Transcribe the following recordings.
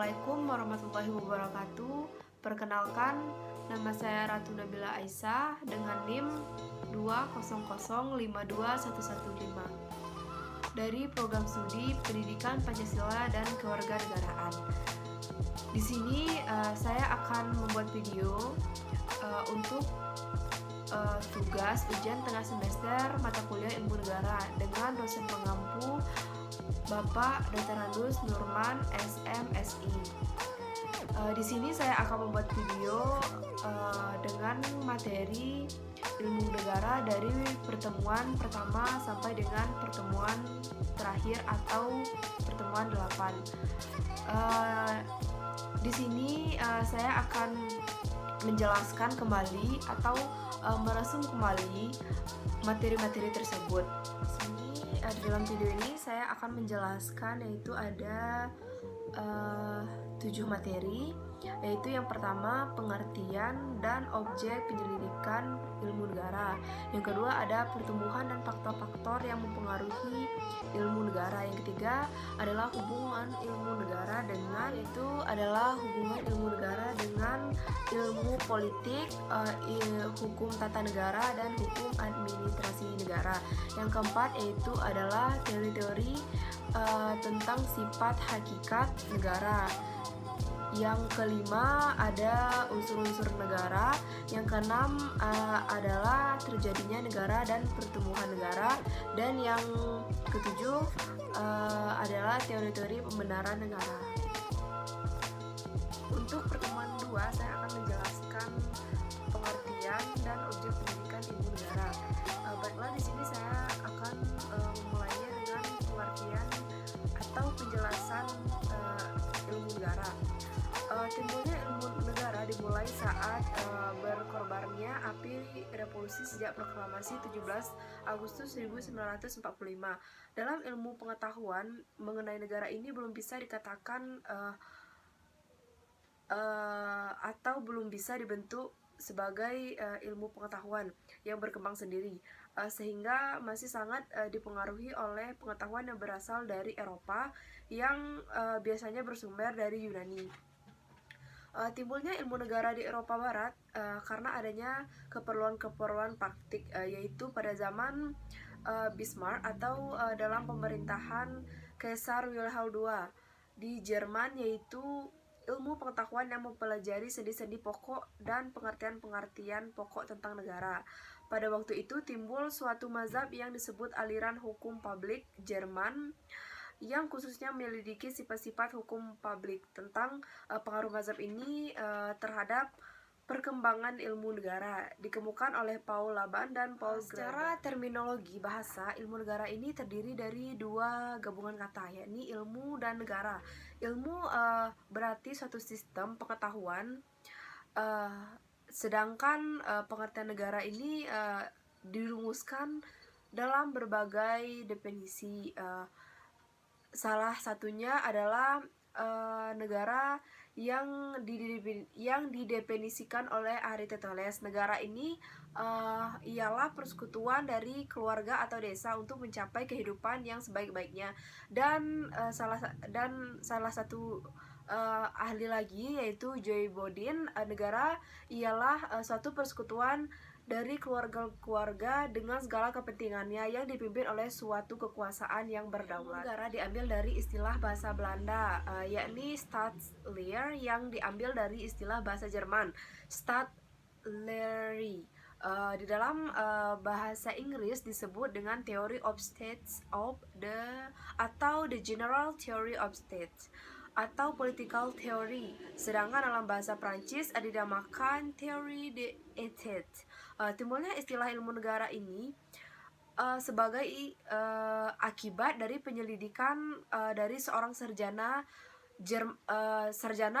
Assalamualaikum warahmatullahi wabarakatuh. Perkenalkan, nama saya Ratu Nabila Aisyah dengan NIM 200521115 dari Program Studi Pendidikan Pancasila dan Kewarganegaraan. Di sini saya akan membuat video untuk tugas ujian tengah semester mata kuliah Ilmu Negara dengan dosen pengampu Bapak Dr. Handus Nurman SMSI. Di sini saya akan membuat video dengan materi ilmu negara dari pertemuan pertama sampai dengan pertemuan terakhir atau pertemuan 8. Di sini saya akan menjelaskan kembali atau meresum kembali materi-materi tersebut. Di dalam video ini saya akan menjelaskan yaitu ada 7 materi, yaitu yang pertama pengertian dan objek penyelidikan ilmu negara, yang kedua ada pertumbuhan dan faktor-faktor yang mempengaruhi ilmu negara, yang ketiga adalah hubungan ilmu negara dengan ilmu politik, hukum tata negara dan hukum administrasi negara. Yang keempat yaitu adalah teori-teori tentang sifat hakikat negara. Yang kelima ada unsur-unsur negara. Yang keenam adalah terjadinya negara dan pertumbuhan negara. Dan yang ketujuh adalah teori-teori pembenaran negara. Untuk pertemuan 2 saya akan menjelaskan pengertian dan objek pendidikan ilmu negara. Baiklah, di sini saya akan memulainya dengan pengertian atau penjelasan ilmu negara. Timbulnya ilmu negara dimulai saat berkorbarnya api revolusi sejak proklamasi 17 Agustus 1945. Dalam ilmu pengetahuan mengenai negara ini belum bisa dikatakan atau belum bisa dibentuk sebagai ilmu pengetahuan yang berkembang sendiri, sehingga masih sangat dipengaruhi oleh pengetahuan yang berasal dari Eropa yang biasanya bersumber dari Yunani. Timbulnya ilmu negara di Eropa Barat karena adanya keperluan-keperluan praktik, yaitu pada zaman Bismarck atau dalam pemerintahan Kaisar Wilhelm II di Jerman, yaitu ilmu pengetahuan yang mempelajari sendi-sendi pokok dan pengertian-pengertian pokok tentang negara. Pada waktu itu timbul suatu mazhab yang disebut aliran hukum publik Jerman yang khususnya menyelidiki sifat-sifat hukum publik. Tentang pengaruh mazhab ini terhadap perkembangan ilmu negara dikemukakan oleh Paul Laban dan Paul Graeber. Secara terminologi bahasa, ilmu negara ini terdiri dari 2 gabungan kata, yakni ilmu dan negara. Ilmu berarti suatu sistem pengetahuan, sedangkan pengertian negara ini dirumuskan dalam berbagai definisi. Salah satunya adalah negara yang didefinisikan oleh Aristoteles. Negara ini ialah persekutuan dari keluarga atau desa untuk mencapai kehidupan yang sebaik-baiknya. Dan salah satu ahli lagi yaitu Joy Bodin, negara ialah suatu persekutuan dari keluarga-keluarga dengan segala kepentingannya yang dipimpin oleh suatu kekuasaan yang berdaulat. Negara diambil dari istilah bahasa Belanda, yakni Staatsleer, yang diambil dari istilah bahasa Jerman, Staatslehre. Di dalam bahasa Inggris disebut dengan Theory of States atau The General Theory of States atau Political Theory, sedangkan dalam bahasa Prancis dinamakan Theorie des États. Timbulnya istilah ilmu negara ini sebagai akibat dari penyelidikan dari seorang sarjana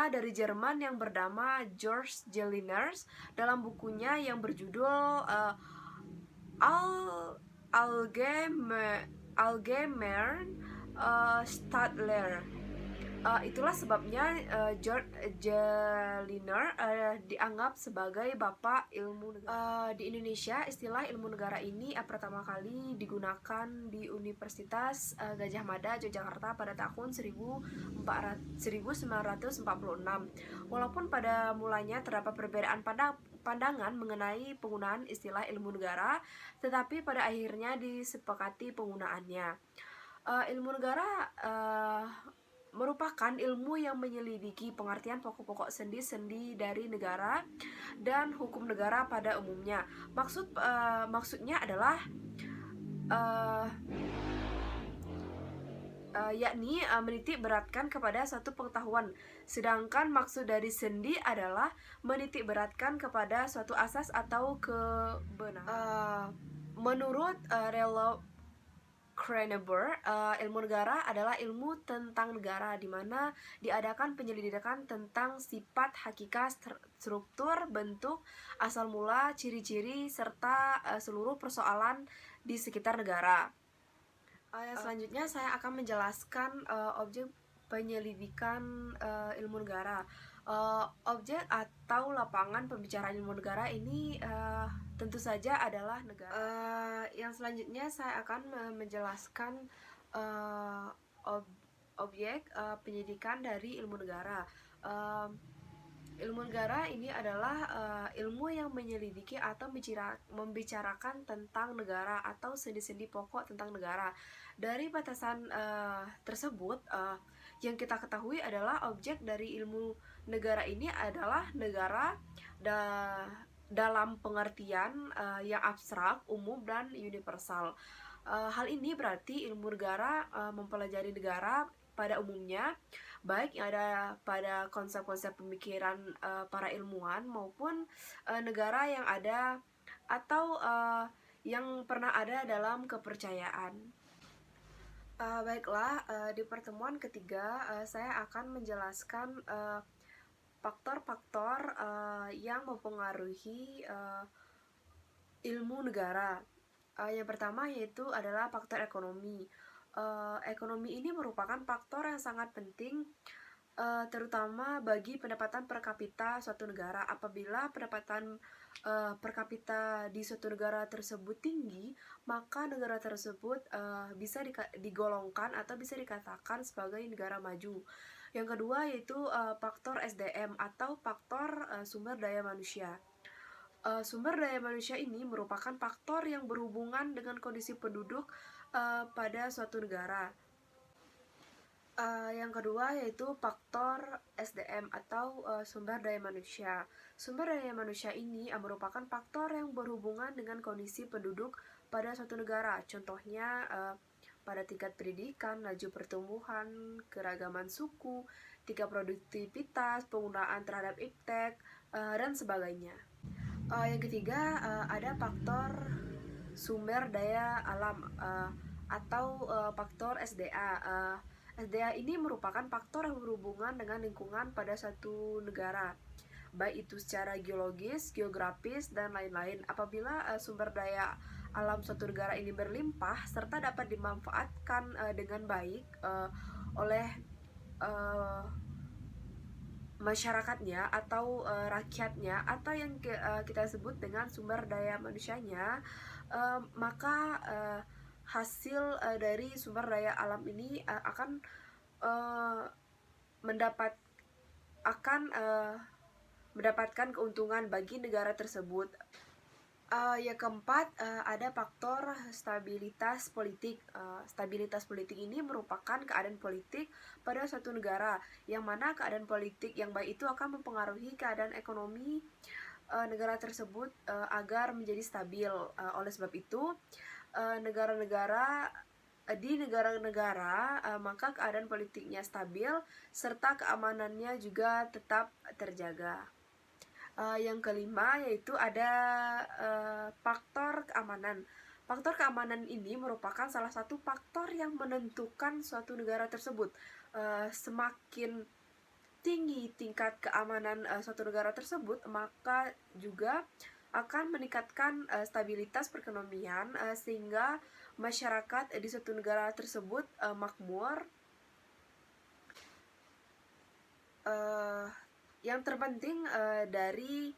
dari Jerman yang bernama George Gelliners dalam bukunya yang berjudul Allgemeine Stadtlehre. Itulah sebabnya George Gellner dianggap sebagai bapak ilmu negara. Di Indonesia, istilah ilmu negara ini pertama kali digunakan di Universitas Gadjah Mada, Yogyakarta pada tahun 1946. Walaupun pada mulanya terdapat perbedaan pandangan mengenai penggunaan istilah ilmu negara, tetapi pada akhirnya disepakati penggunaannya. Ilmu negara merupakan ilmu yang menyelidiki pengertian pokok-pokok sendi-sendi dari negara dan hukum negara pada umumnya. Maksudnya adalah yakni menitik beratkan kepada satu pengetahuan, sedangkan maksud dari sendi adalah menitik beratkan kepada suatu asas atau kebenaran. Menurut Relo Cranber, ilmu negara adalah ilmu tentang negara di mana diadakan penyelidikan tentang sifat, hakikat, struktur, bentuk, asal mula, ciri-ciri, serta seluruh persoalan di sekitar negara. Selanjutnya saya akan menjelaskan objek penyelidikan ilmu negara. Objek atau lapangan pembicaraan ilmu negara ini tentu saja adalah negara. Yang selanjutnya saya akan menjelaskan objek penyidikan dari ilmu negara. Ilmu negara ini adalah ilmu yang menyelidiki atau membicarakan tentang negara atau sendi-sendi pokok tentang negara. Dari batasan tersebut, yang kita ketahui adalah objek dari ilmu negara ini adalah negara dalam pengertian yang abstrak, umum, dan universal. Hal ini berarti ilmu negara mempelajari negara pada umumnya, baik yang ada pada konsep-konsep pemikiran para ilmuwan maupun negara yang ada atau yang pernah ada dalam kepercayaan. Baiklah, di pertemuan ketiga saya akan menjelaskan faktor-faktor yang mempengaruhi ilmu negara. Yang pertama yaitu adalah faktor ekonomi. Ekonomi ini merupakan faktor yang sangat penting, terutama bagi pendapatan per kapita suatu negara. Apabila pendapatan per kapita di suatu negara tersebut tinggi, maka negara tersebut bisa digolongkan atau bisa dikatakan sebagai negara maju. Yang kedua yaitu faktor SDM atau faktor sumber daya manusia. Sumber daya manusia ini merupakan faktor yang berhubungan dengan kondisi penduduk pada suatu negara. Yang kedua yaitu faktor SDM atau sumber daya manusia. Sumber daya manusia ini merupakan faktor yang berhubungan dengan kondisi penduduk pada suatu negara. Contohnya pada tingkat pendidikan, laju pertumbuhan, keragaman suku, tingkat produktivitas, penggunaan terhadap iptek, dan sebagainya. Yang ketiga ada faktor sumber daya alam atau faktor SDA. SDA ini merupakan faktor yang berhubungan dengan lingkungan pada satu negara, baik itu secara geologis, geografis, dan lain-lain. Apabila sumber daya alam suatu negara ini berlimpah serta dapat dimanfaatkan dengan baik oleh masyarakatnya atau rakyatnya atau yang kita sebut dengan sumber daya manusianya, maka hasil dari sumber daya alam ini akan mendapatkan keuntungan bagi negara tersebut. Yang keempat ada faktor stabilitas politik. Stabilitas politik ini merupakan keadaan politik pada suatu negara, yang mana keadaan politik yang baik itu akan mempengaruhi keadaan ekonomi negara tersebut agar menjadi stabil. Oleh sebab itu, di negara-negara maka keadaan politiknya stabil serta keamanannya juga tetap terjaga. Yang kelima yaitu ada faktor keamanan. Faktor keamanan ini merupakan salah satu faktor yang menentukan suatu negara tersebut. Semakin tinggi tingkat keamanan suatu negara tersebut, maka juga akan meningkatkan stabilitas perekonomian sehingga masyarakat di suatu negara tersebut makmur Uh, yang terpenting dari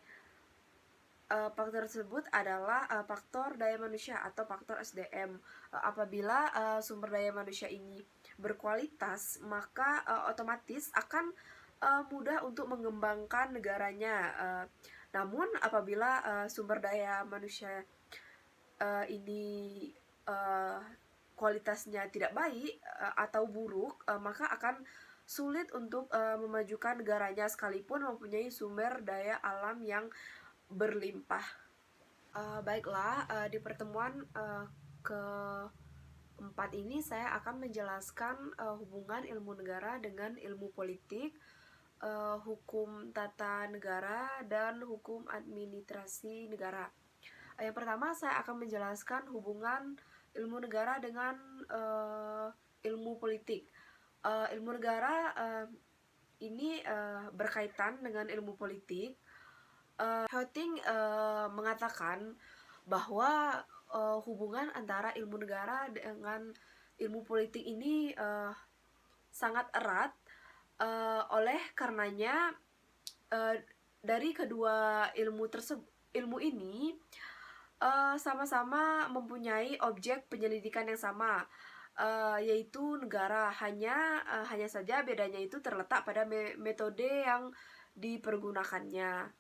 faktor tersebut adalah faktor daya manusia atau faktor SDM. Apabila sumber daya manusia ini berkualitas, maka otomatis akan mudah untuk mengembangkan negaranya. Namun apabila sumber daya manusia ini kualitasnya tidak baik atau buruk, maka akan sulit untuk memajukan negaranya sekalipun mempunyai sumber daya alam yang berlimpah. Baiklah, di pertemuan keempat ini saya akan menjelaskan hubungan ilmu negara dengan ilmu politik, hukum tata negara, dan hukum administrasi negara. Yang pertama, saya akan menjelaskan hubungan ilmu negara dengan ilmu politik. Ilmu negara ini berkaitan dengan ilmu politik. Houting mengatakan bahwa hubungan antara ilmu negara dengan ilmu politik ini sangat erat, oleh karenanya dari kedua ilmu ini sama-sama mempunyai objek penyelidikan yang sama, yaitu negara. Hanya saja bedanya itu terletak pada metode yang dipergunakannya.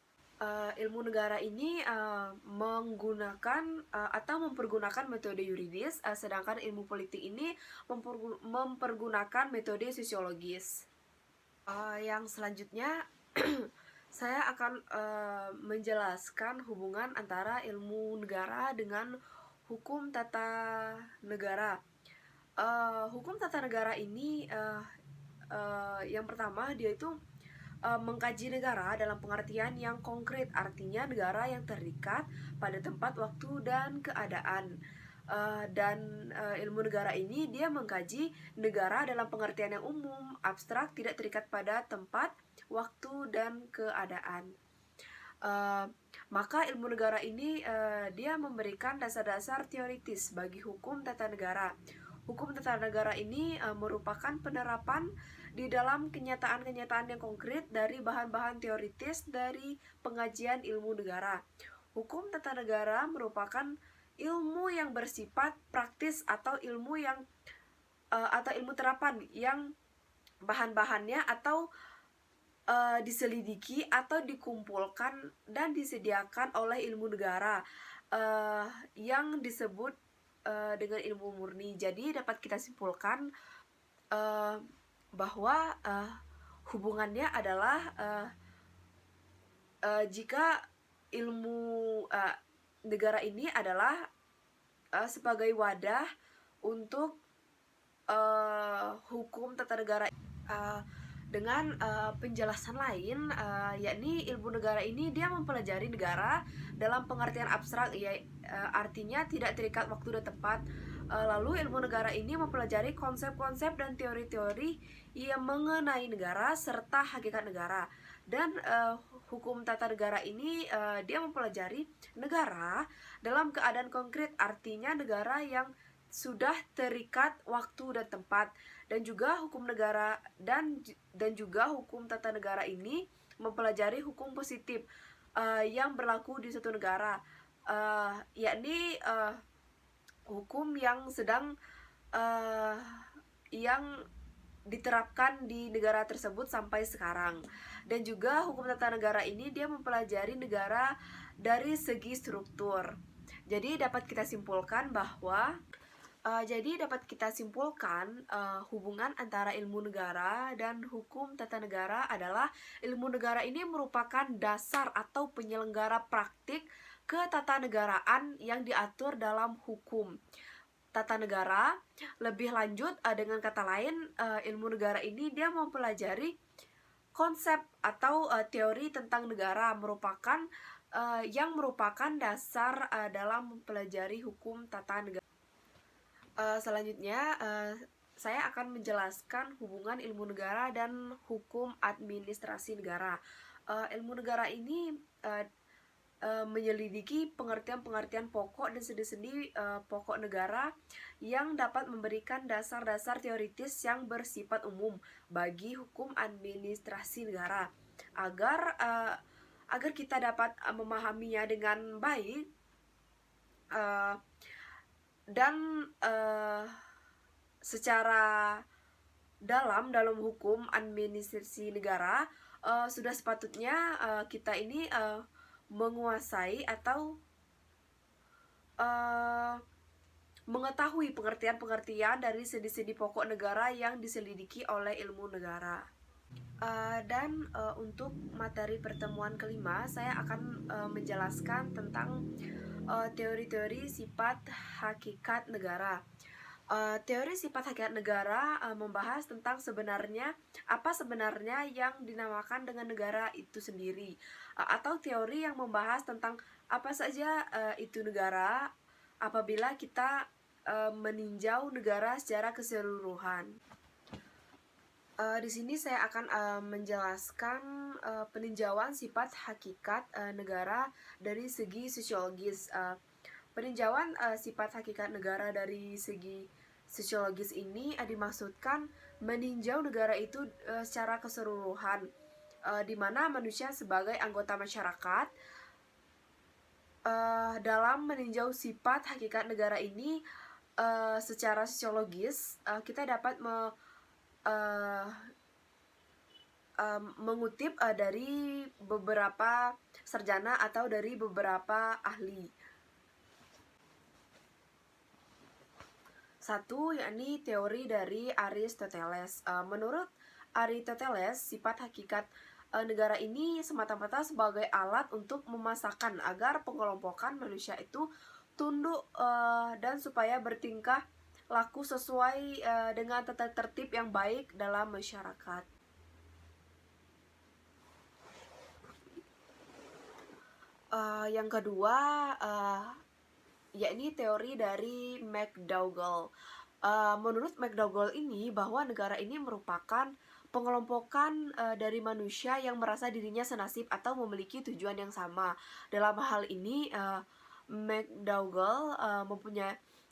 Ilmu negara ini menggunakan atau mempergunakan metode yuridis, sedangkan ilmu politik ini mempergunakan metode sosiologis. Yang selanjutnya saya akan menjelaskan hubungan antara ilmu negara dengan hukum tata negara. Hukum tata negara ini yang pertama, dia itu mengkaji negara dalam pengertian yang konkret, artinya negara yang terikat pada tempat, waktu, dan keadaan. Dan ilmu negara ini dia mengkaji negara dalam pengertian yang umum, abstrak, tidak terikat pada tempat, waktu, dan keadaan. Maka ilmu negara ini dia memberikan dasar-dasar teoritis bagi hukum tata negara. Hukum tata negara ini merupakan penerapan di dalam kenyataan-kenyataan yang konkret dari bahan-bahan teoritis dari pengajian ilmu negara. Hukum tata negara merupakan ilmu yang bersifat praktis atau ilmu terapan yang bahan-bahannya atau diselidiki atau dikumpulkan dan disediakan oleh ilmu negara yang disebut dengan ilmu murni. Jadi dapat kita simpulkan bahwa hubungannya adalah jika ilmu negara ini adalah sebagai wadah untuk hukum tata negara. Dengan penjelasan lain, yakni ilmu negara ini dia mempelajari negara dalam pengertian abstrak, artinya tidak terikat waktu dan tempat. Lalu ilmu negara ini mempelajari konsep-konsep dan teori-teori yang mengenai negara serta hakikat negara. Dan hukum tata negara ini dia mempelajari negara dalam keadaan konkret, artinya negara yang sudah terikat waktu dan tempat. Dan juga hukum negara dan juga hukum tata negara ini mempelajari hukum positif yang berlaku di suatu negara, yakni hukum yang sedang yang diterapkan di negara tersebut sampai sekarang. Dan juga hukum tata negara ini dia mempelajari negara dari segi struktur. Jadi dapat kita simpulkan bahwa hubungan antara ilmu negara dan hukum tata negara adalah ilmu negara ini merupakan dasar atau penyelenggara praktik ketatanegaraan yang diatur dalam hukum tata negara. Lebih lanjut, dengan kata lain, ilmu negara ini dia mempelajari konsep atau teori tentang negara yang merupakan dasar dalam mempelajari hukum tata negara. Selanjutnya saya akan menjelaskan hubungan ilmu negara dan hukum administrasi negara. Ilmu negara ini menyelidiki pengertian-pengertian pokok dan sendi-sendi pokok negara yang dapat memberikan dasar-dasar teoritis yang bersifat umum bagi hukum administrasi negara agar kita dapat memahaminya dengan baik uh, dan secara dalam hukum administrasi negara sudah sepatutnya kita ini menguasai atau mengetahui pengertian-pengertian dari sendi-sendi pokok negara yang diselidiki oleh ilmu negara. Dan untuk materi pertemuan kelima, saya akan menjelaskan tentang teori-teori sifat hakikat negara. Teori sifat hakikat negara membahas tentang apa sebenarnya yang dinamakan dengan negara itu sendiri, atau teori yang membahas tentang apa saja itu negara apabila kita meninjau negara secara keseluruhan. Di sini saya akan menjelaskan peninjauan sifat hakikat negara dari segi sosiologis. Peninjauan sifat hakikat negara dari segi sosiologis ini dimaksudkan meninjau negara itu secara keseluruhan, di mana manusia sebagai anggota masyarakat dalam meninjau sifat hakikat negara ini secara sosiologis, kita dapat mengutip dari beberapa sarjana atau dari beberapa ahli. Satu, yakni teori dari Aristoteles. Menurut Aristoteles, sifat hakikat negara ini semata-mata sebagai alat untuk memasakkan agar pengelompokan manusia itu tunduk dan supaya bertingkah laku sesuai dengan tata tertib yang baik dalam masyarakat. Yang kedua, yakni teori dari McDougall. Menurut McDougall ini, bahwa negara ini merupakan pengelompokan dari manusia yang merasa dirinya senasib atau memiliki tujuan yang sama. Dalam hal ini, McDougall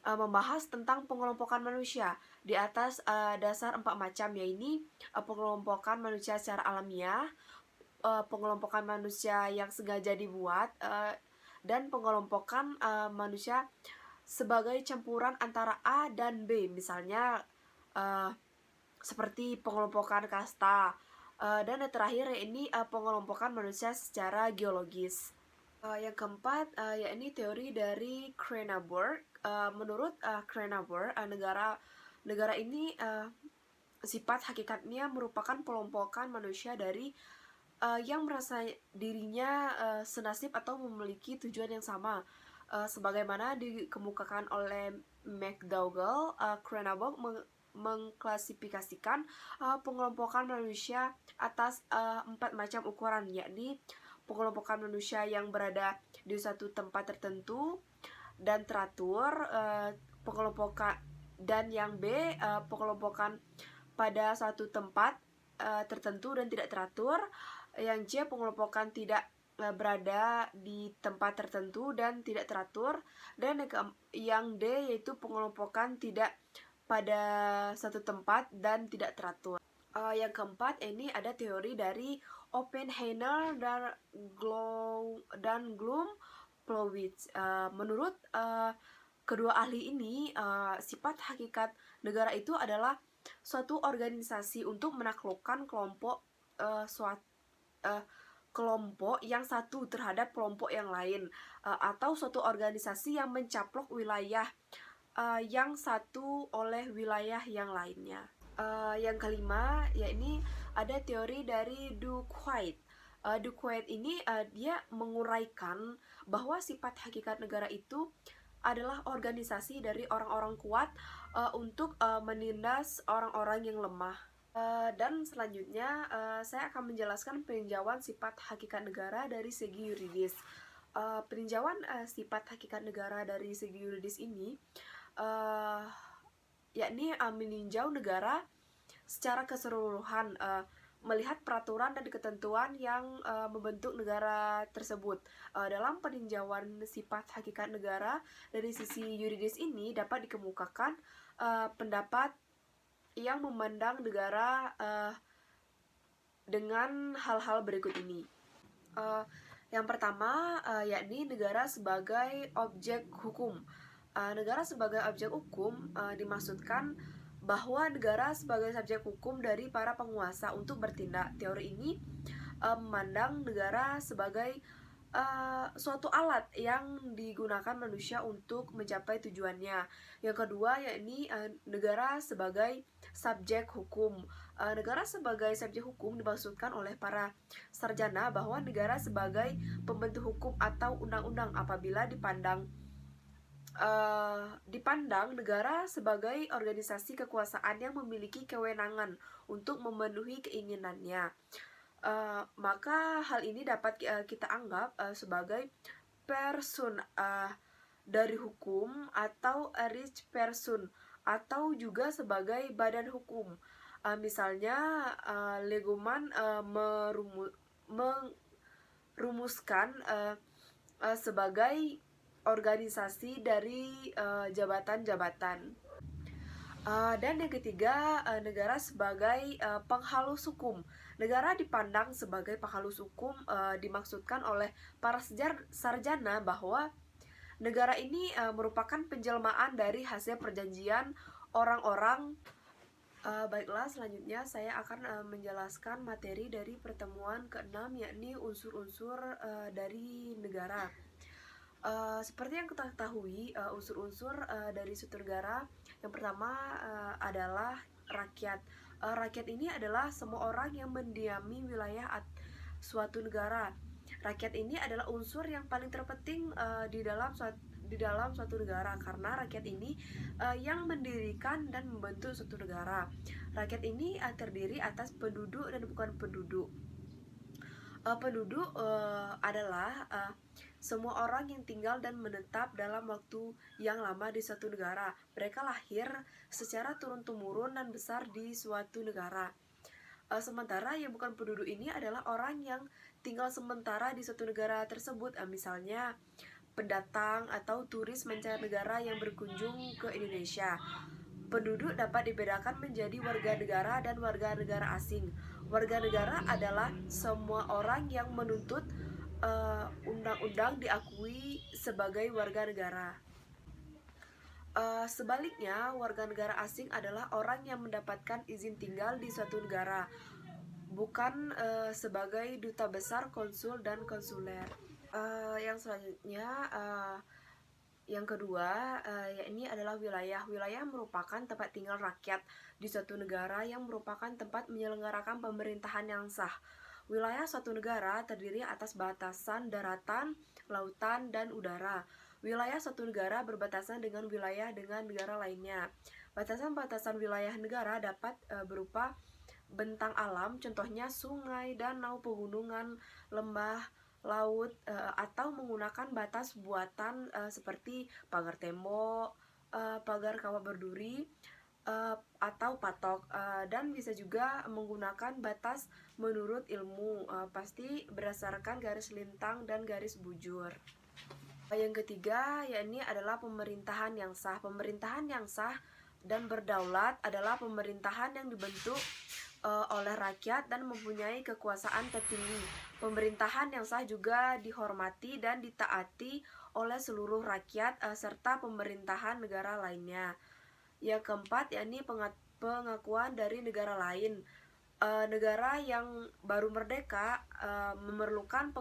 membahas tentang pengelompokan manusia di atas dasar 4 macam, yaitu pengelompokan manusia secara alamiah, pengelompokan manusia yang sengaja dibuat, dan pengelompokan manusia sebagai campuran antara A dan B, misalnya seperti pengelompokan kasta, dan yang terakhir ini pengelompokan manusia secara geologis. Yang keempat yakni teori dari Cronenberg. Menurut Cronenberg, negara ini sifat hakikatnya merupakan pengelompokan manusia dari yang merasa dirinya senasib atau memiliki tujuan yang sama. Sebagaimana dikemukakan oleh McDougall, Cronenberg mengklasifikasikan pengelompokan manusia atas 4 macam ukuran, yakni pengelompokan manusia yang berada di suatu tempat tertentu dan teratur, pengelompokan, dan yang B, pengelompokan pada suatu tempat tertentu dan tidak teratur. Yang C, pengelompokan tidak berada di tempat tertentu dan tidak teratur. Dan yang D, yaitu pengelompokan tidak pada satu tempat dan tidak teratur. Yang keempat, ini ada teori dari Oppenheimer dan Glom-Plowitz. Menurut kedua ahli ini, sifat hakikat negara itu adalah suatu organisasi untuk menaklukkan kelompok yang satu terhadap kelompok yang lain, atau suatu organisasi yang mencaplok wilayah yang satu oleh wilayah yang lainnya. Yang kelima, yakni ada teori dari Duquesne. Duquesne ini dia menguraikan bahwa sifat hakikat negara itu adalah organisasi dari orang-orang kuat untuk menindas orang-orang yang lemah. Dan selanjutnya saya akan menjelaskan peninjauan sifat hakikat negara dari segi yuridis. Peninjauan sifat hakikat negara dari segi yuridis ini yakni meninjau negara secara keseluruhan, melihat peraturan dan ketentuan yang membentuk negara tersebut. Dalam peninjauan sifat hakikat negara dari sisi yuridis ini dapat dikemukakan pendapat yang memandang negara dengan hal-hal berikut ini. Yang pertama yakni negara sebagai objek hukum. Negara sebagai objek hukum dimaksudkan bahwa negara sebagai subjek hukum dari para penguasa untuk bertindak. Teori ini memandang negara sebagai suatu alat yang digunakan manusia untuk mencapai tujuannya. Yang kedua yakni negara sebagai subjek hukum. Negara sebagai subjek hukum dimaksudkan oleh para sarjana bahwa negara sebagai pembentuk hukum atau undang-undang apabila dipandang negara sebagai organisasi kekuasaan yang memiliki kewenangan untuk memenuhi keinginannya. Maka hal ini dapat kita anggap sebagai person dari hukum atau rich person atau juga sebagai badan hukum. Misalnya Legoman merumuskan sebagai organisasi dari jabatan-jabatan. Dan yang ketiga, negara sebagai penghalus hukum. Negara dipandang sebagai penghalus hukum dimaksudkan oleh para sarjana bahwa negara ini merupakan penjelmaan dari hasil perjanjian orang-orang. Baiklah, selanjutnya saya akan menjelaskan materi dari pertemuan ke-6 yakni unsur-unsur dari negara. Seperti yang kita ketahui, unsur-unsur dari suatu negara yang pertama adalah rakyat. Rakyat ini adalah semua orang yang mendiami wilayah suatu negara. Rakyat ini adalah unsur yang paling terpenting di dalam suatu negara, karena rakyat ini yang mendirikan dan membentuk suatu negara. Rakyat ini terdiri atas penduduk dan bukan penduduk. Penduduk adalah semua orang yang tinggal dan menetap dalam waktu yang lama di suatu negara. Mereka lahir secara turun-temurun dan besar di suatu negara. Sementara yang bukan penduduk ini adalah orang yang tinggal sementara di suatu negara tersebut. Misalnya pendatang atau turis mancanegara yang berkunjung ke Indonesia. Penduduk dapat dibedakan menjadi warga negara dan warga negara asing. Warga negara adalah semua orang yang menuntut undang-undang diakui sebagai warga negara. Sebaliknya, warga negara asing adalah orang yang mendapatkan izin tinggal di suatu negara, bukan sebagai duta besar, konsul, dan konsuler. Yang selanjutnya, yang kedua, yakni adalah wilayah. Wilayah merupakan tempat tinggal rakyat di suatu negara yang merupakan tempat menyelenggarakan pemerintahan yang sah. Wilayah suatu negara terdiri atas batasan daratan, lautan, dan udara. Wilayah suatu negara berbatasan dengan negara lainnya. Batasan-batasan wilayah negara dapat berupa bentang alam, contohnya sungai, danau, pegunungan, lembah, laut, atau menggunakan batas buatan seperti pagar tembok, pagar kawat berduri, atau patok, dan bisa juga menggunakan batas menurut ilmu, pasti berdasarkan garis lintang dan garis bujur. Yang ketiga yakni adalah pemerintahan yang sah. Pemerintahan yang sah dan berdaulat adalah pemerintahan yang dibentuk oleh rakyat dan mempunyai kekuasaan tertinggi. Pemerintahan yang sah juga dihormati dan ditaati oleh seluruh rakyat serta pemerintahan negara lainnya. Yang keempat yakni pengakuan dari negara lain. Negara yang baru merdeka memerlukan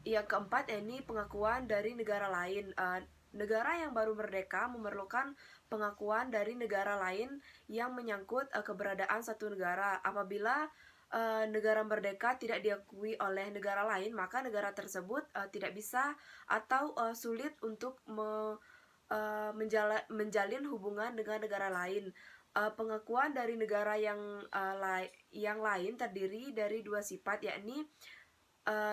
yang keempat yakni pengakuan dari negara lain. Negara yang baru merdeka memerlukan pengakuan dari negara lain yang menyangkut keberadaan satu negara. Apabila negara merdeka tidak diakui oleh negara lain, maka negara tersebut tidak bisa atau sulit untuk menjalin hubungan dengan negara lain. Pengakuan dari negara yang lain terdiri dari dua sifat, yakni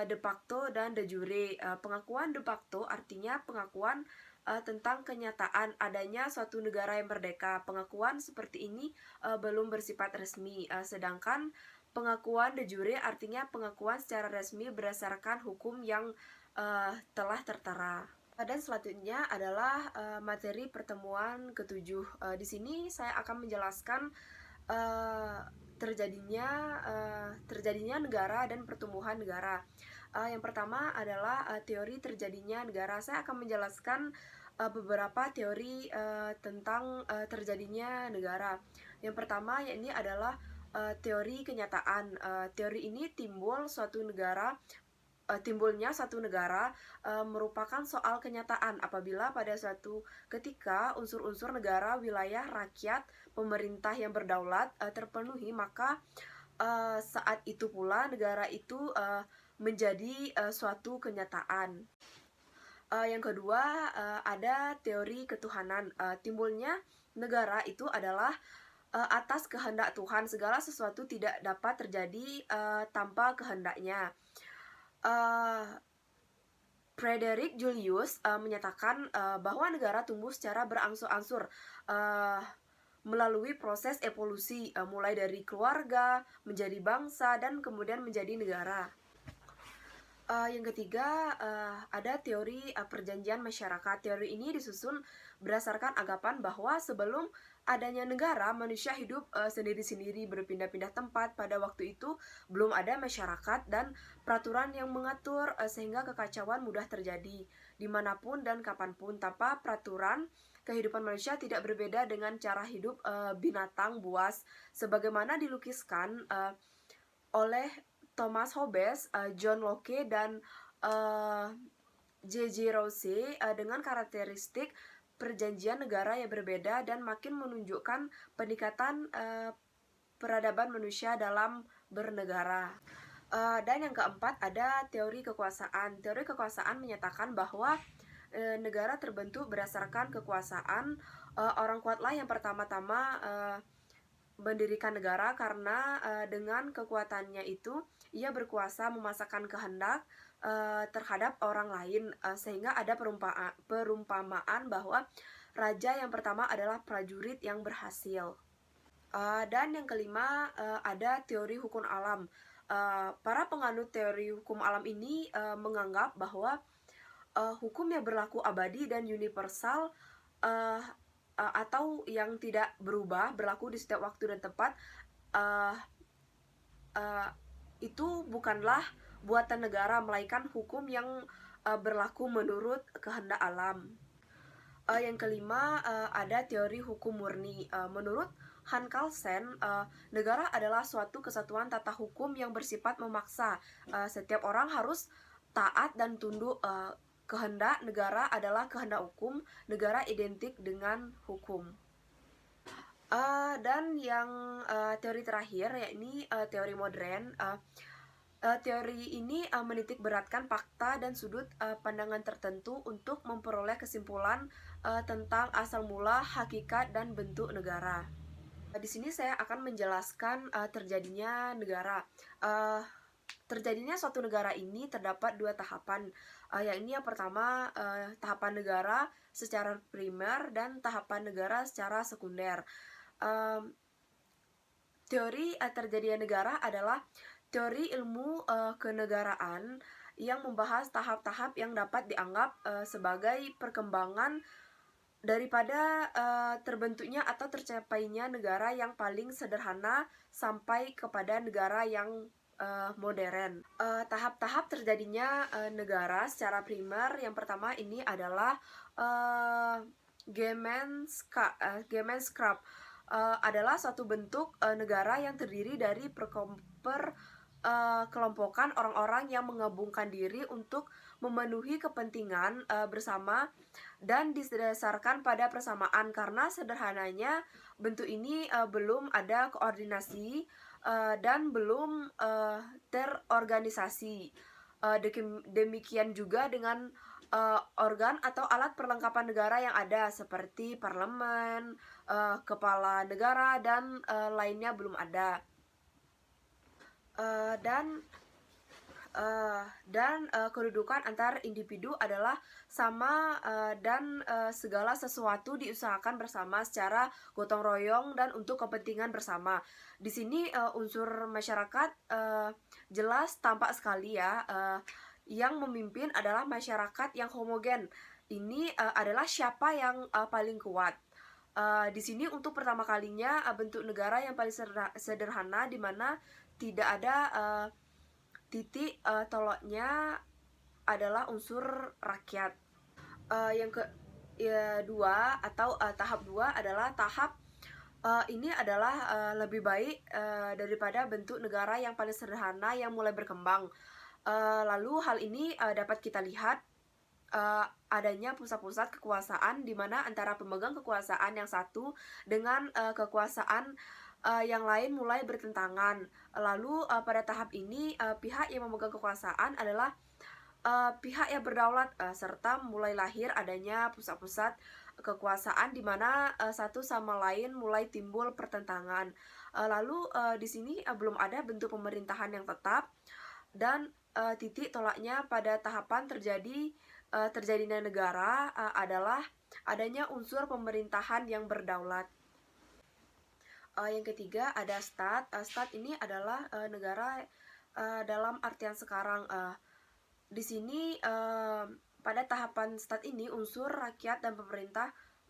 de facto dan de jure. Pengakuan de facto artinya pengakuan tentang kenyataan adanya suatu negara yang merdeka. Pengakuan seperti ini belum bersifat resmi, sedangkan pengakuan de jure artinya pengakuan secara resmi berdasarkan hukum yang telah tertera. Dan selanjutnya adalah materi pertemuan ketujuh. Di sini saya akan menjelaskan uh, terjadinya negara dan pertumbuhan negara. Yang pertama adalah teori terjadinya negara. Saya akan menjelaskan beberapa teori tentang terjadinya negara. Yang pertama yakni adalah teori kenyataan. Teori ini timbulnya suatu negara merupakan soal kenyataan apabila pada suatu ketika unsur-unsur negara, wilayah, rakyat, pemerintah yang berdaulat terpenuhi, maka saat itu pula negara itu menjadi suatu kenyataan. Yang kedua ada teori ketuhanan. Timbulnya negara itu adalah atas kehendak Tuhan. Segala sesuatu tidak dapat terjadi tanpa kehendaknya. Frederick Julius menyatakan bahwa negara tumbuh secara berangsur-angsur melalui proses evolusi, mulai dari keluarga, menjadi bangsa, dan kemudian menjadi negara. Yang ketiga ada teori perjanjian masyarakat. Teori ini disusun berdasarkan anggapan bahwa sebelum adanya negara, manusia hidup sendiri-sendiri, berpindah-pindah tempat. Pada waktu itu belum ada masyarakat dan peraturan yang mengatur, sehingga kekacauan mudah terjadi dimanapun dan kapanpun. Tanpa peraturan, kehidupan manusia tidak berbeda dengan cara hidup binatang buas, sebagaimana dilukiskan oleh Thomas Hobbes, John Locke, dan J.J. Rousseau dengan karakteristik perjanjian negara yang berbeda dan makin menunjukkan peningkatan peradaban manusia dalam bernegara. Dan yang keempat ada teori kekuasaan. Teori kekuasaan menyatakan bahwa negara terbentuk berdasarkan kekuasaan. Orang kuatlah yang pertama-tama mendirikan negara karena dengan kekuatannya itu ia berkuasa memaksakan kehendak terhadap orang lain, sehingga ada perumpamaan bahwa raja yang pertama adalah prajurit yang berhasil. Dan yang kelima ada teori hukum alam. Para penganut teori hukum alam ini menganggap bahwa hukum yang berlaku abadi dan universal atau yang tidak berubah, berlaku di setiap waktu dan tempat, itu bukanlah buatan negara, melainkan hukum yang berlaku menurut kehendak alam. Yang kelima ada teori hukum murni. Menurut Han Kelsen, negara adalah suatu kesatuan tata hukum yang bersifat memaksa. Setiap orang harus taat dan tunduk. Kehendak negara adalah kehendak hukum. Negara identik dengan hukum. Dan yang teori terakhir yakni teori modern. Teori ini menitik beratkan fakta dan sudut pandangan tertentu untuk memperoleh kesimpulan tentang asal mula, hakikat, dan bentuk negara. Di sini saya akan menjelaskan terjadinya negara. Terjadinya suatu negara ini terdapat dua tahapan, yakni yang pertama tahapan negara secara primer dan tahapan negara secara sekunder. Teori terjadinya negara adalah teori ilmu kenegaraan yang membahas tahap-tahap yang dapat dianggap sebagai perkembangan daripada terbentuknya atau tercapainya negara yang paling sederhana sampai kepada negara yang modern. Tahap-tahap terjadinya negara secara primer yang pertama ini adalah Gemeinschaft. Adalah suatu bentuk negara yang terdiri dari kelompokan orang-orang yang menggabungkan diri untuk memenuhi kepentingan bersama dan didasarkan pada persamaan. Karena sederhananya bentuk ini belum ada koordinasi dan belum terorganisasi. Demikian juga dengan organ atau alat perlengkapan negara yang ada seperti parlemen, kepala negara, dan lainnya belum ada. Dan Kedudukan antar individu adalah sama, segala sesuatu diusahakan bersama secara gotong royong dan untuk kepentingan bersama. Di sini, unsur masyarakat, jelas tampak sekali ya, yang memimpin adalah masyarakat yang homogen. Ini, adalah siapa yang, paling kuat. Di sini untuk pertama kalinya, bentuk negara yang paling sederhana di mana tidak ada, titik, tolaknya adalah unsur rakyat. Yang kedua atau tahap 2 adalah tahap, ini adalah, lebih baik, daripada bentuk negara yang paling sederhana yang mulai berkembang. Lalu hal ini, dapat kita lihat, adanya pusat-pusat kekuasaan di mana antara pemegang kekuasaan yang satu dengan, kekuasaan, yang lain mulai bertentangan. Lalu, pada tahap ini, pihak yang memegang kekuasaan adalah, pihak yang berdaulat, serta mulai lahir adanya pusat-pusat kekuasaan di mana, satu sama lain mulai timbul pertentangan. Lalu, di sini, belum ada bentuk pemerintahan yang tetap dan, titik tolaknya pada tahapan terjadinya negara, adalah adanya unsur pemerintahan yang berdaulat. Yang ketiga ada stat. Stat ini adalah, negara, dalam artian sekarang. Di sini, pada tahapan stat ini unsur rakyat dan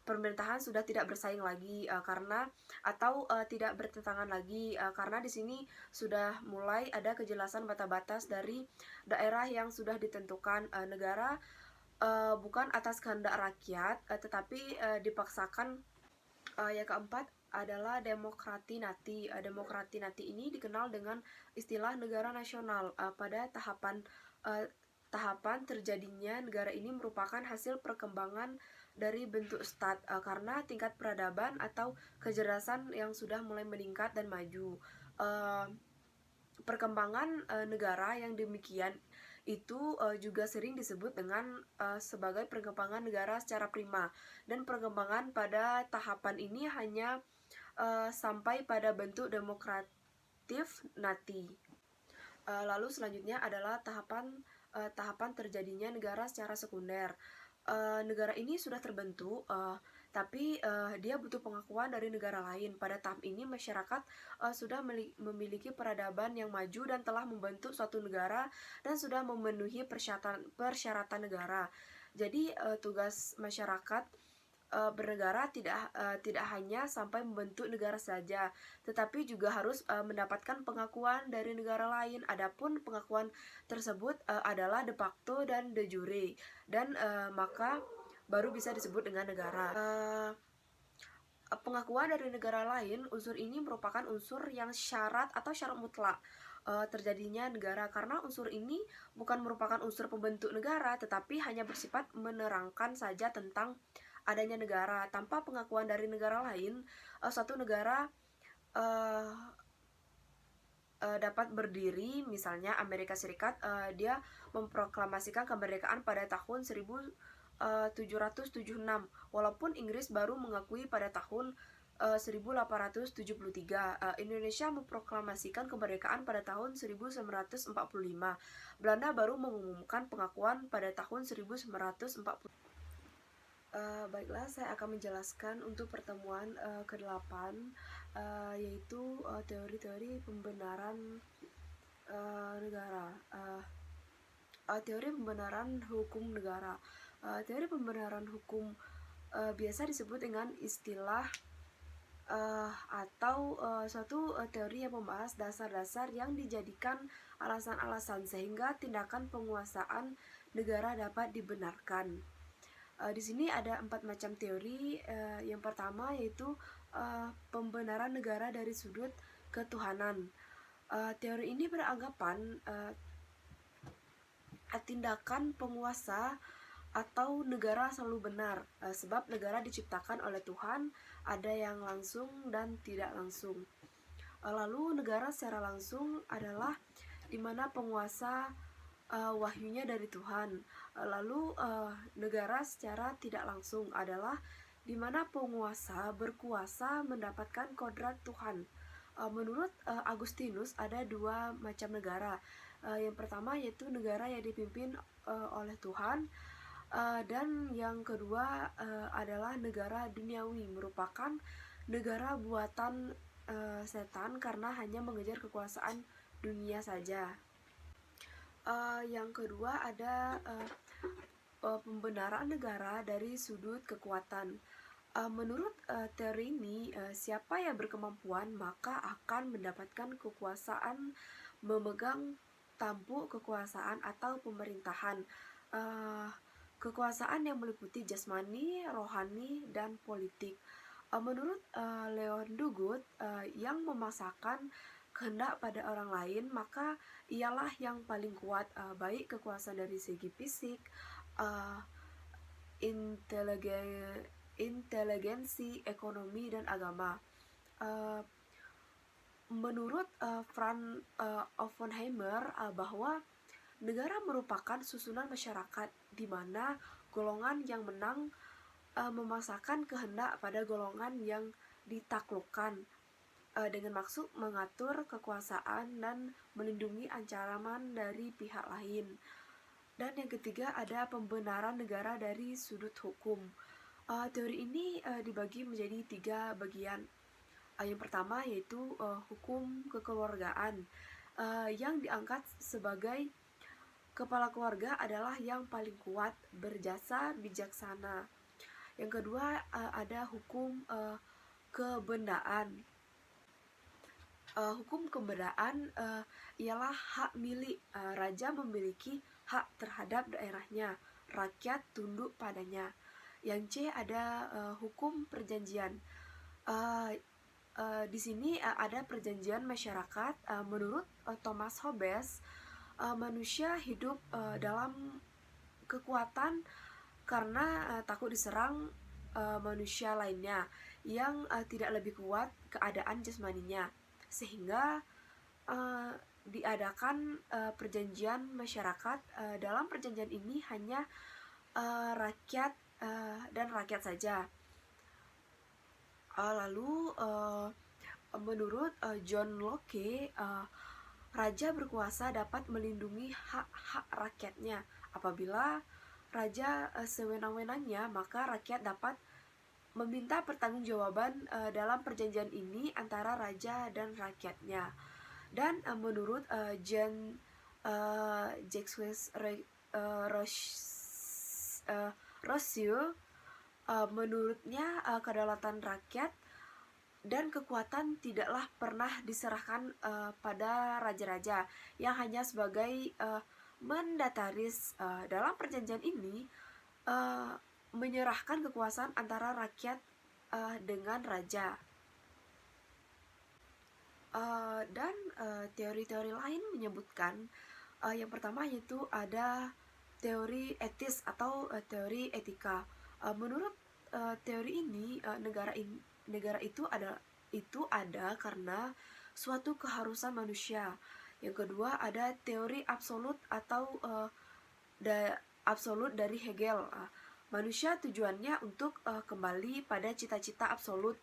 pemerintahan sudah tidak bersaing lagi, tidak bertentangan lagi, karena di sini sudah mulai ada kejelasan batas-batas dari daerah yang sudah ditentukan. Negara, bukan atas kehendak rakyat, tetapi, dipaksakan. Yang keempat adalah demokrati nati. Demokrati nati ini dikenal dengan istilah negara nasional. Pada tahapan terjadinya negara ini merupakan hasil perkembangan dari bentuk stat, karena tingkat peradaban atau kecerdasan yang sudah mulai meningkat dan maju. Perkembangan, negara yang demikian itu, juga sering disebut dengan, sebagai perkembangan negara secara prima, dan perkembangan pada tahapan ini hanya, sampai pada bentuk demokratif nati. Lalu selanjutnya adalah tahapan terjadinya negara secara sekunder. Negara ini sudah terbentuk, tapi, dia butuh pengakuan dari negara lain. Pada tahap ini masyarakat, sudah memiliki peradaban yang maju dan telah membentuk suatu negara dan sudah memenuhi persyaratan negara. Jadi, tugas masyarakat, bernegara tidak hanya sampai membentuk negara saja, tetapi juga harus, mendapatkan pengakuan dari negara lain. Adapun pengakuan tersebut, adalah de facto dan de jure, dan, maka baru bisa disebut dengan negara. Pengakuan dari negara lain, unsur ini merupakan unsur yang syarat atau syarat mutlak, terjadinya negara, karena unsur ini bukan merupakan unsur pembentuk negara, tetapi hanya bersifat menerangkan saja tentang adanya negara. Tanpa pengakuan dari negara lain, suatu negara, dapat berdiri. Misalnya Amerika Serikat, dia memproklamasikan kemerdekaan pada tahun 1776, walaupun Inggris baru mengakui pada tahun, 1873. Indonesia memproklamasikan kemerdekaan pada tahun 1945. Belanda baru mengumumkan pengakuan pada tahun 1940. Baiklah, saya akan menjelaskan untuk pertemuan, ke-8, yaitu, teori-teori pembenaran, negara. Teori pembenaran hukum negara. Teori pembenaran hukum, biasa disebut dengan istilah, atau, suatu, teori yang membahas dasar-dasar yang dijadikan alasan-alasan sehingga tindakan penguasaan negara dapat dibenarkan. Di sini ada 4 macam teori. Yang pertama yaitu, pembenaran negara dari sudut ketuhanan. Teori ini beranggapan, tindakan penguasa atau negara selalu benar, sebab negara diciptakan oleh Tuhan, ada yang langsung dan tidak langsung. Lalu negara secara langsung adalah di mana penguasa, wahyunya dari Tuhan. Lalu, negara secara tidak langsung adalah di mana penguasa berkuasa mendapatkan kodrat Tuhan. Menurut Agustinus ada dua macam negara. Yang pertama yaitu negara yang dipimpin oleh Tuhan, dan yang kedua adalah negara duniawi, merupakan negara buatan setan karena hanya mengejar kekuasaan dunia saja. Yang kedua ada pembenaran negara dari sudut kekuatan. Menurut teori ini, siapa yang berkemampuan maka akan mendapatkan kekuasaan, memegang tampuk kekuasaan atau pemerintahan. Kekuasaan yang meliputi jasmani, rohani, dan politik. Menurut Leon Dugut, yang memaksakan kehendak pada orang lain maka ialah yang paling kuat, baik kekuasaan dari segi fisik, uh, inteligensi, ekonomi, dan agama. Menurut Franz Oppenheimer, bahwa negara merupakan susunan masyarakat di mana golongan yang menang memaksakan kehendak pada golongan yang ditaklukkan dengan maksud mengatur kekuasaan dan melindungi ancaman dari pihak lain. Dan yang ketiga ada pembenaran negara dari sudut hukum. Teori ini dibagi menjadi 3 bagian. Yang pertama yaitu hukum kekeluargaan, yang diangkat sebagai kepala keluarga adalah yang paling kuat, berjasa, bijaksana. Yang kedua ada hukum kebendaan. Hukum kebendaan ialah hak milik. Raja memiliki hak terhadap daerahnya, rakyat tunduk padanya. Yang C ada hukum perjanjian. Di sini ada perjanjian masyarakat. Menurut Thomas Hobbes, manusia hidup dalam kekuatan karena takut diserang manusia lainnya yang tidak lebih kuat keadaan jasmaninya, sehingga diadakan perjanjian masyarakat. Dalam perjanjian ini hanya rakyat dan rakyat saja. Lalu menurut John Locke, raja berkuasa dapat melindungi hak-hak rakyatnya. Apabila raja sewenang-wenangnya, maka rakyat dapat meminta pertanggungjawaban dalam perjanjian ini antara raja dan rakyatnya. Dan menurut Jean-Jacques Rousseau, menurutnya kedaulatan rakyat dan kekuatan tidaklah pernah diserahkan pada raja-raja yang hanya sebagai mandataris. Dalam perjanjian ini menyerahkan kekuasaan antara rakyat dengan raja. Dan teori-teori lain menyebutkan yang pertama yaitu ada teori etis atau teori etika. Menurut teori ini, negara itu ada karena suatu keharusan manusia. Yang kedua ada teori absolut atau absolut dari Hegel. Manusia tujuannya untuk kembali pada cita-cita absolut,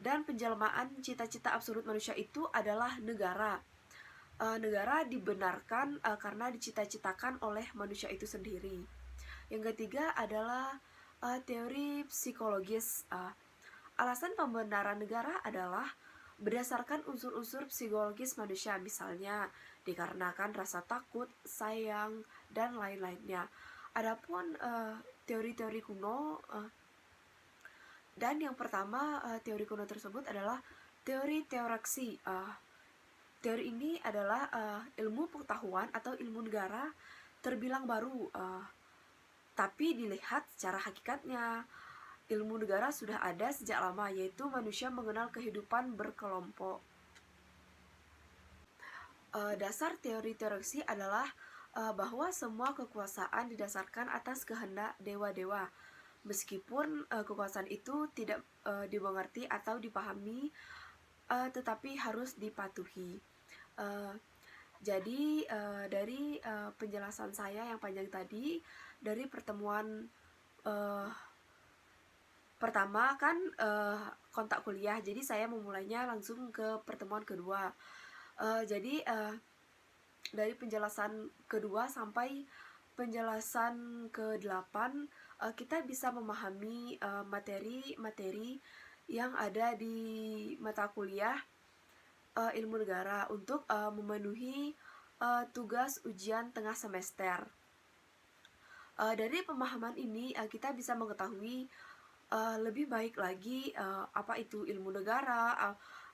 dan penjelmaan cita-cita absolut manusia itu adalah negara. Negara dibenarkan karena dicita-citakan oleh manusia itu sendiri. Yang ketiga adalah teori psikologis. Alasan pembenaran negara adalah berdasarkan unsur-unsur psikologis manusia, misalnya dikarenakan rasa takut, sayang, dan lain-lainnya. Adapun teori-teori kuno, dan yang pertama teori kuno tersebut adalah teori teokrasi. Teori ini adalah ilmu pengetahuan atau ilmu negara terbilang baru, tapi dilihat secara hakikatnya ilmu negara sudah ada sejak lama, yaitu manusia mengenal kehidupan berkelompok. Dasar teori teokrasi adalah bahwa semua kekuasaan didasarkan atas kehendak dewa-dewa, meskipun kekuasaan itu tidak dimengerti atau dipahami, tetapi harus dipatuhi. Jadi dari penjelasan saya yang panjang tadi, dari pertemuan Pertama kan kontak kuliah, jadi saya memulainya langsung ke pertemuan kedua. Jadi dari penjelasan kedua sampai penjelasan ke-8 kita bisa memahami materi-materi yang ada di mata kuliah ilmu negara untuk memenuhi tugas ujian tengah semester. Dari pemahaman ini kita bisa mengetahui lebih baik lagi apa itu ilmu negara,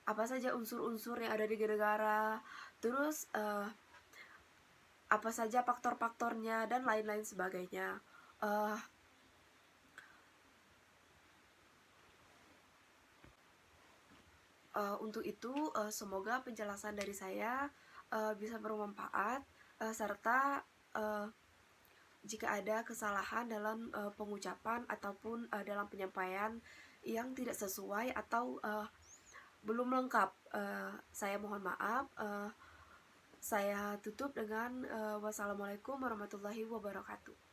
apa saja unsur-unsur yang ada di negara, terus apa saja faktor-faktornya dan lain-lain sebagainya. Uh, untuk itu semoga penjelasan dari saya bisa bermanfaat serta jika ada kesalahan dalam pengucapan ataupun dalam penyampaian yang tidak sesuai atau belum lengkap, saya mohon maaf. Saya tutup dengan wassalamualaikum warahmatullahi wabarakatuh.